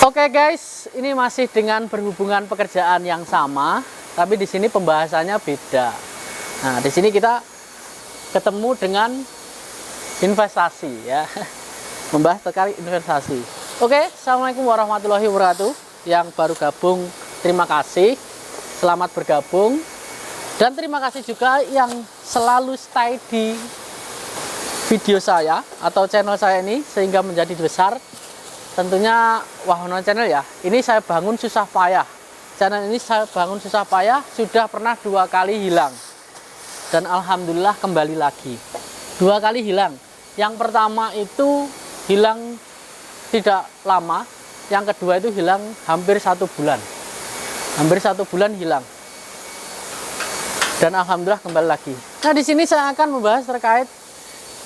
Oke guys, ini masih dengan berhubungan pekerjaan yang sama, tapi di sini pembahasannya beda. Nah, di sini kita ketemu dengan investasi ya. Membahas terkait investasi. Oke, assalamualaikum warahmatullahi wabarakatuh. Yang baru gabung, terima kasih. Selamat bergabung. Dan terima kasih juga yang selalu stay di video saya atau channel saya ini sehingga menjadi besar. Tentunya Wahono Channel ya. Ini saya bangun susah payah. Channel ini saya bangun susah payah, sudah pernah 2 kali hilang. Dan alhamdulillah kembali lagi. 2 kali hilang. Yang pertama itu hilang tidak lama, yang kedua itu hilang hampir 1 bulan. Hampir 1 bulan hilang. Dan alhamdulillah kembali lagi. Nah, di sini saya akan membahas terkait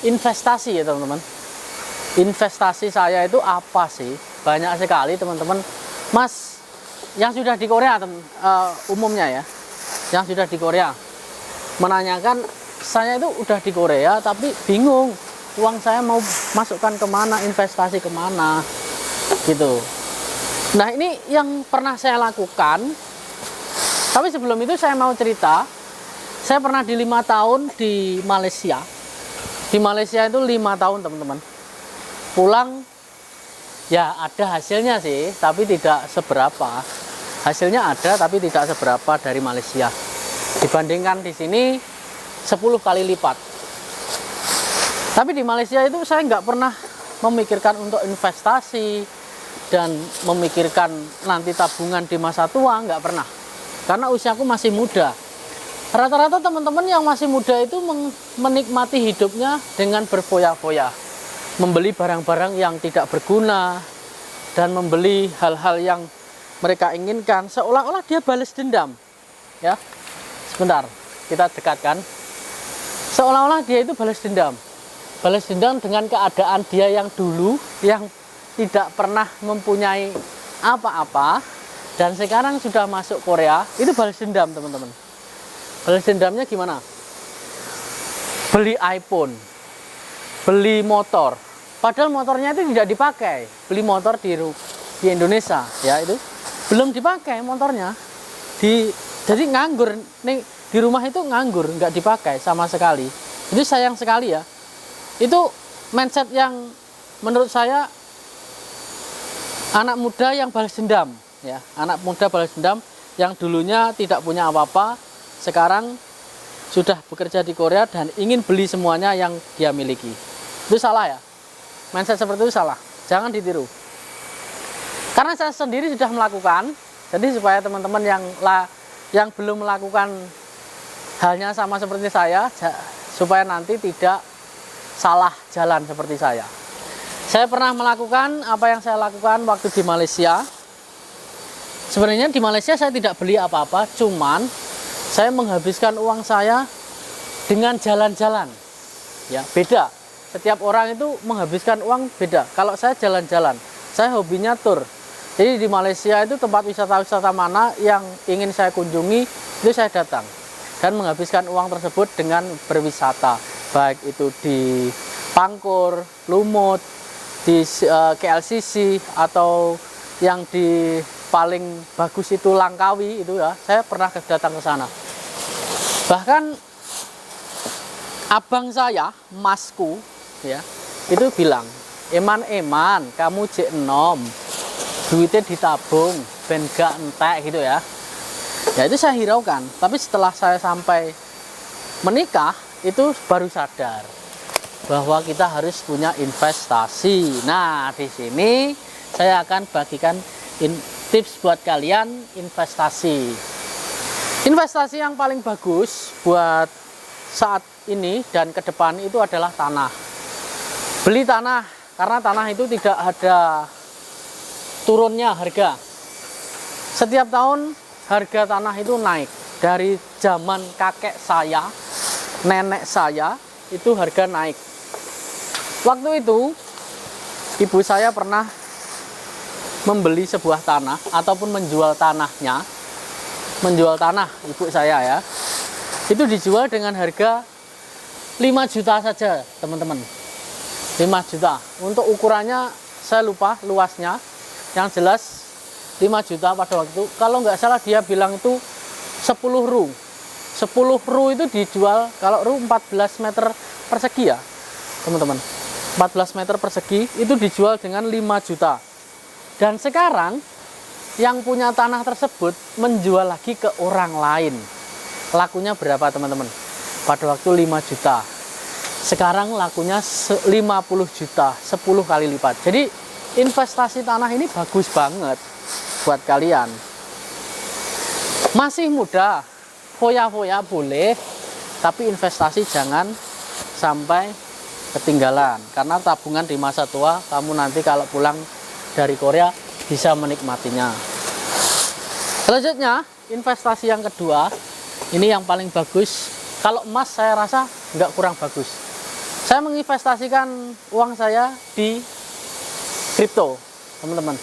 investasi ya, teman-teman. Investasi saya itu apa sih? Banyak sekali teman-teman. Mas, yang sudah di Korea umumnya ya, yang sudah di Korea menanyakan, saya itu udah di Korea tapi bingung uang saya mau masukkan kemana, investasi kemana gitu. Nah, ini yang pernah saya lakukan. Tapi sebelum itu saya mau cerita, saya pernah di 5 tahun di Malaysia. Di Malaysia itu 5 tahun teman-teman. Pulang ya ada hasilnya sih, tapi tidak seberapa. Hasilnya ada tapi tidak seberapa dari Malaysia. Dibandingkan di sini 10 kali lipat. Tapi di Malaysia itu saya nggak pernah memikirkan untuk investasi dan memikirkan nanti tabungan di masa tua, nggak pernah. Karena usiaku masih muda. Rata-rata teman-teman yang masih muda itu menikmati hidupnya dengan berfoya-foya. Membeli barang-barang yang tidak berguna dan membeli hal-hal yang mereka inginkan seolah-olah dia balas dendam ya. Sebentar, kita dekatkan. Seolah-olah dia itu balas dendam dengan keadaan dia yang dulu yang tidak pernah mempunyai apa-apa dan sekarang sudah masuk Korea. Itu balas dendam teman-teman. Balas dendamnya gimana? Beli iPhone, beli motor, padahal motornya itu tidak dipakai. Beli motor di Indonesia ya, itu belum dipakai motornya, jadi nganggur nih, di rumah itu nganggur, nggak dipakai sama sekali. Itu sayang sekali ya. Itu mindset yang menurut saya anak muda yang balas dendam ya, anak muda balas dendam yang dulunya tidak punya apa-apa, sekarang sudah bekerja di Korea dan ingin beli semuanya yang dia miliki. Itu salah ya. Mindset seperti itu salah. Jangan ditiru. Karena saya sendiri sudah melakukan. Jadi supaya teman-teman yang belum melakukan halnya sama seperti saya, supaya nanti tidak salah jalan seperti saya. Saya pernah melakukan apa yang saya lakukan waktu di Malaysia. Sebenarnya di Malaysia saya tidak beli apa-apa, cuman saya menghabiskan uang saya dengan jalan-jalan. Ya, beda. Setiap orang itu menghabiskan uang beda. Kalau saya jalan-jalan, saya hobinya tur. Jadi di Malaysia itu tempat wisata-wisata mana yang ingin saya kunjungi, itu saya datang. Dan menghabiskan uang tersebut dengan berwisata. Baik itu di Pangkor, Lumut, di KLCC, atau yang di paling bagus itu Langkawi itu ya. Saya pernah datang ke sana. Bahkan abang saya, masku ya, itu bilang, eman kamu jek enom, duitnya ditabung ben gak entek gitu ya. Ya itu saya hiraukan. Tapi setelah saya sampai menikah, itu baru sadar bahwa kita harus punya investasi. Nah, di sini saya akan bagikan tips buat kalian investasi. Investasi yang paling bagus buat saat ini dan ke depan itu adalah tanah. Beli tanah, karena tanah itu tidak ada turunnya harga. Setiap tahun harga tanah itu naik. Dari zaman kakek saya, nenek saya, itu harga naik. Waktu itu, ibu saya pernah membeli sebuah tanah ataupun menjual tanahnya. Menjual tanah ibu saya ya, itu dijual dengan harga 5 juta saja teman-teman. 5 juta. Untuk ukurannya saya lupa luasnya, Yang jelas 5 juta pada waktu itu. Kalau nggak salah dia bilang itu 10 ru. 10 ru itu dijual, kalau ru 14 meter persegi ya teman-teman. 14 meter persegi itu dijual dengan 5 juta. Dan sekarang yang punya tanah tersebut menjual lagi ke orang lain. Lakunya berapa teman-teman? Pada waktu 5 juta. Sekarang lakunya 50 juta, 10 kali lipat. Jadi investasi tanah ini bagus banget buat kalian. Masih muda, foya-foya boleh, tapi investasi jangan sampai ketinggalan. Karena tabungan di masa tua, kamu nanti kalau pulang dari Korea bisa menikmatinya. Selanjutnya, investasi yang kedua, ini yang paling bagus. Kalau emas saya rasa nggak kurang bagus. Saya menginvestasikan uang saya di kripto, teman-teman.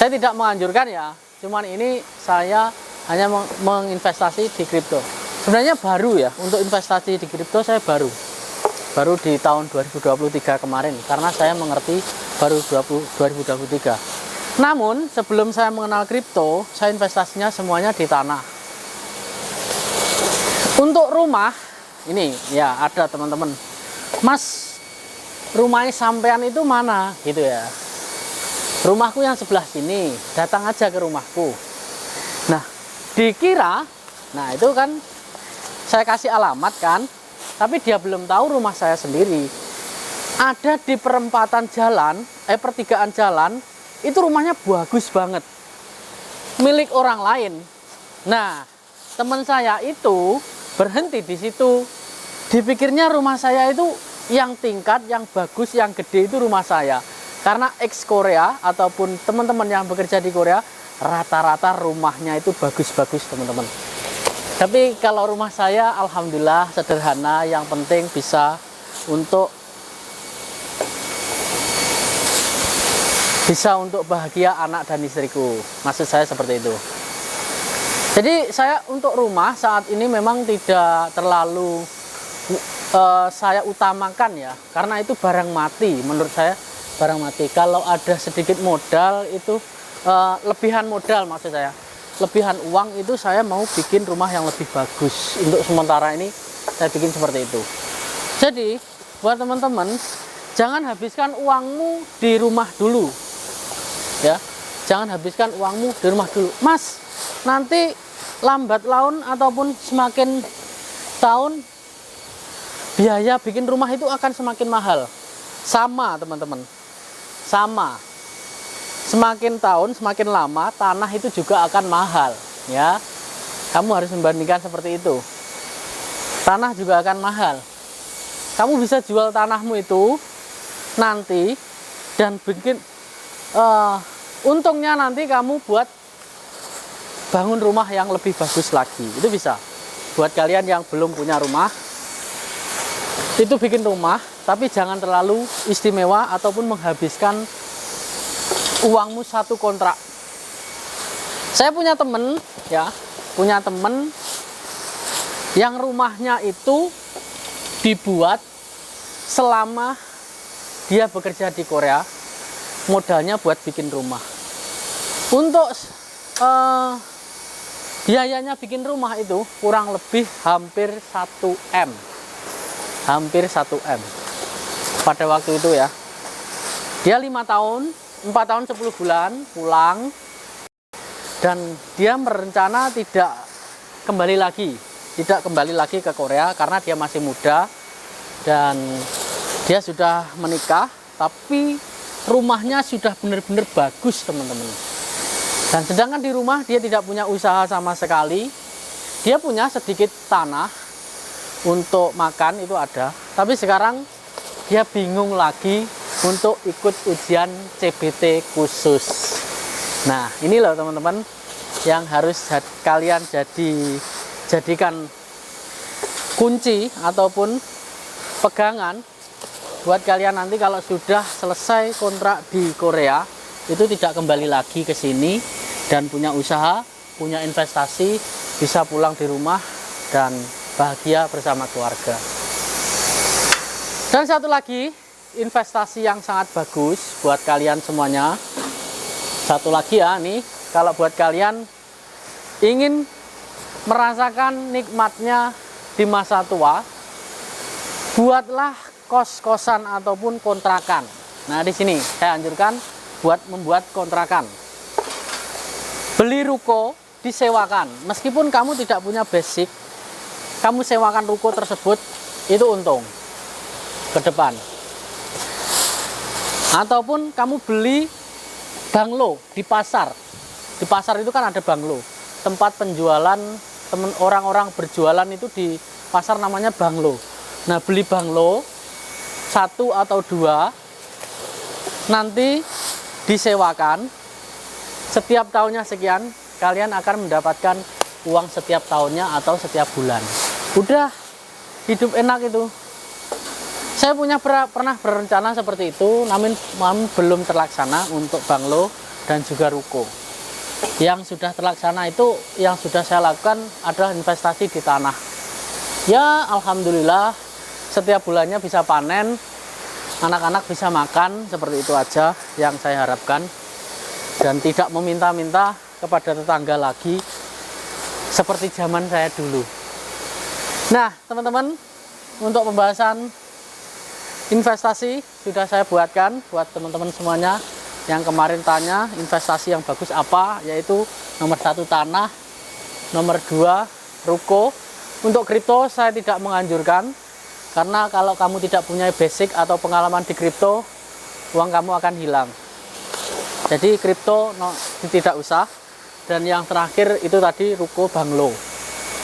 Saya tidak menganjurkan ya, cuman ini saya hanya menginvestasi di kripto. Sebenarnya baru ya, untuk investasi di kripto saya baru di tahun 2023 kemarin, karena saya mengerti baru 2023. Namun sebelum saya mengenal kripto, saya investasinya semuanya di tanah. Untuk rumah ini ya ada teman-teman, Mas, rumahnya sampean itu mana gitu ya. Rumahku yang sebelah sini, datang aja ke rumahku. Nah, dikira, nah itu kan saya kasih alamat kan, tapi dia belum tahu rumah saya sendiri. Ada di perempatan jalan, pertigaan jalan, itu rumahnya bagus banget, milik orang lain. Nah, teman saya itu berhenti di situ. Dipikirnya rumah saya itu yang tingkat, yang bagus, yang gede itu rumah saya. Karena ex Korea ataupun teman-teman yang bekerja di Korea, rata-rata rumahnya itu bagus-bagus teman-teman. Tapi kalau rumah saya alhamdulillah sederhana, yang penting bisa untuk bahagia anak dan istriku. Maksud saya seperti itu. Jadi saya untuk rumah saat ini memang tidak terlalu saya utamakan ya, karena itu barang mati. Menurut saya barang mati. Kalau ada sedikit modal itu lebihan modal, maksud saya lebihan uang, itu saya mau bikin rumah yang lebih bagus. Untuk sementara ini saya bikin seperti itu. Jadi buat teman-teman, jangan habiskan uangmu di rumah dulu ya, jangan habiskan uangmu di rumah dulu. Mas, nanti lambat laun ataupun semakin tahun biaya bikin rumah itu akan semakin mahal. Sama teman-teman, sama. Semakin tahun, semakin lama, tanah itu juga akan mahal ya. Kamu harus membandingkan seperti itu. Tanah juga akan mahal. Kamu bisa jual tanahmu itu nanti dan bikin untungnya nanti kamu buat bangun rumah yang lebih bagus lagi. Itu bisa. Buat kalian yang belum punya rumah, itu bikin rumah, tapi jangan terlalu istimewa ataupun menghabiskan uangmu satu kontrak. Saya punya temen ya, punya temen yang rumahnya itu dibuat selama dia bekerja di Korea, modalnya buat bikin rumah. Untuk biayanya bikin rumah itu kurang lebih hampir 1 M, hampir 1 M pada waktu itu ya. Dia 4 tahun 10 bulan pulang, dan dia merencana tidak kembali lagi ke Korea karena dia masih muda dan dia sudah menikah, tapi rumahnya sudah benar-benar bagus teman-teman. Dan sedangkan di rumah dia tidak punya usaha sama sekali. Dia punya sedikit tanah untuk makan itu ada, tapi sekarang dia bingung lagi untuk ikut ujian CBT khusus. Nah, ini loh teman-teman yang harus kalian jadikan kunci ataupun pegangan buat kalian nanti kalau sudah selesai kontrak di Korea, itu tidak kembali lagi ke sini dan punya usaha, punya investasi, bisa pulang di rumah dan bahagia bersama keluarga. Dan satu lagi investasi yang sangat bagus buat kalian semuanya, Satu lagi ya, nih kalau buat kalian ingin merasakan nikmatnya di masa tua, buatlah kos-kosan ataupun kontrakan. Nah, di sini saya anjurkan buat membuat kontrakan. Beli ruko, disewakan. Meskipun kamu tidak punya basic, kamu sewakan ruko tersebut, itu untung ke depan. Ataupun kamu beli banglo di pasar. Di pasar itu kan ada banglo, tempat penjualan, orang-orang berjualan itu di pasar namanya banglo. Nah, beli banglo 1 atau 2, nanti disewakan. Setiap tahunnya sekian, kalian akan mendapatkan uang setiap tahunnya atau setiap bulan. Udah, hidup enak itu. Saya pernah berencana seperti itu, namun belum terlaksana untuk banglo dan juga ruko. Yang sudah terlaksana itu, yang sudah saya lakukan adalah investasi di tanah. Ya, alhamdulillah, setiap bulannya bisa panen, anak-anak bisa makan, seperti itu aja yang saya harapkan. Dan tidak meminta-minta kepada tetangga lagi seperti zaman saya dulu. Nah, teman-teman, untuk pembahasan investasi sudah saya buatkan buat teman-teman semuanya yang kemarin tanya investasi yang bagus apa, yaitu nomor 1 tanah, nomor 2 ruko. Untuk kripto saya tidak menganjurkan, karena kalau kamu tidak punya basic atau pengalaman di kripto, uang kamu akan hilang. Jadi kripto tidak usah. Dan yang terakhir itu tadi ruko banglo,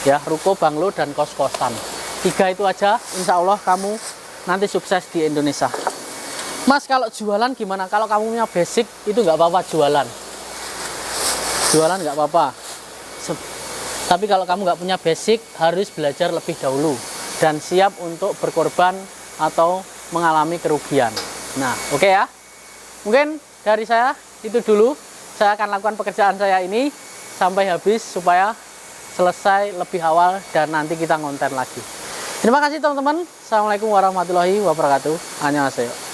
ya, ruko banglo dan kos-kosan. 3 itu aja, insya Allah kamu nanti sukses di Indonesia. Mas, kalau jualan gimana? Kalau kamu punya basic itu nggak apa-apa jualan. Jualan nggak apa-apa. Tapi kalau kamu nggak punya basic, harus belajar lebih dahulu dan siap untuk berkorban atau mengalami kerugian. Nah, oke ya. Mungkin dari saya itu dulu. Saya akan lakukan pekerjaan saya ini sampai habis supaya selesai lebih awal dan nanti kita ngonten lagi. Terima kasih teman-teman. Assalamualaikum warahmatullahi wabarakatuh. Annyeonghaseyo.